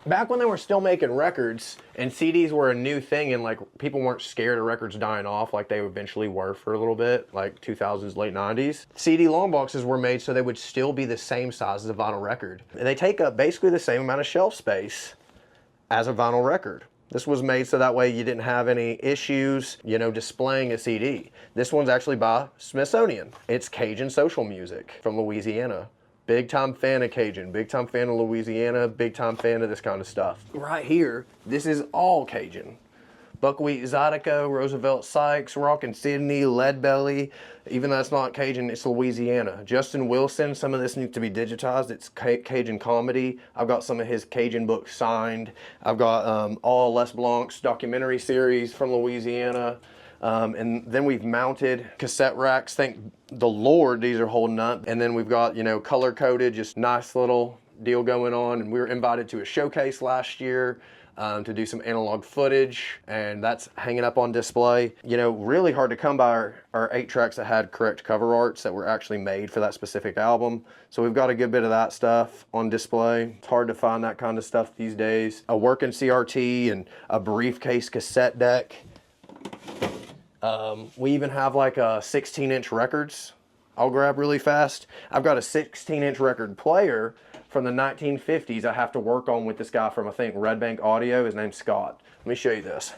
Back when they were still making records and CDs were a new thing and like people weren't scared of records dying off like they eventually were for a little bit, like 2000s, late 90s. CD long boxes were made so they would still be the same size as a vinyl record. And they take up basically the same amount of shelf space as a vinyl record. This was made so that way you didn't have any issues, you know, displaying a CD. This one's actually by Smithsonian. It's Cajun social music from Louisiana. Big time fan of Cajun, big time fan of Louisiana, big time fan of this kind of stuff. Right here, this is all Cajun. Buckwheat Zydeco, Roosevelt Sykes, Rockin' Sydney, Leadbelly. Even though it's not Cajun, it's Louisiana. Justin Wilson, some of this needs to be digitized. It's Cajun comedy. I've got some of his Cajun books signed. I've got all Les Blanc's documentary series from Louisiana. And then we've mounted cassette racks. Thank the Lord these are holding up. And then we've got, you know, color coded, just nice little deal going on. And we were invited to a showcase last year to do some analog footage, and that's hanging up on display. You know, really hard to come by our 8 tracks that had correct cover arts that were actually made for that specific album. So we've got a good bit of that stuff on display. It's hard to find that kind of stuff these days. A working CRT and a briefcase cassette deck. We even have like a 16-inch records I'll grab really fast. I've got a 16-inch record player from the 1950s I have to work on with this guy from, I think, Red Bank Audio. His name's Scott. Let me show you this.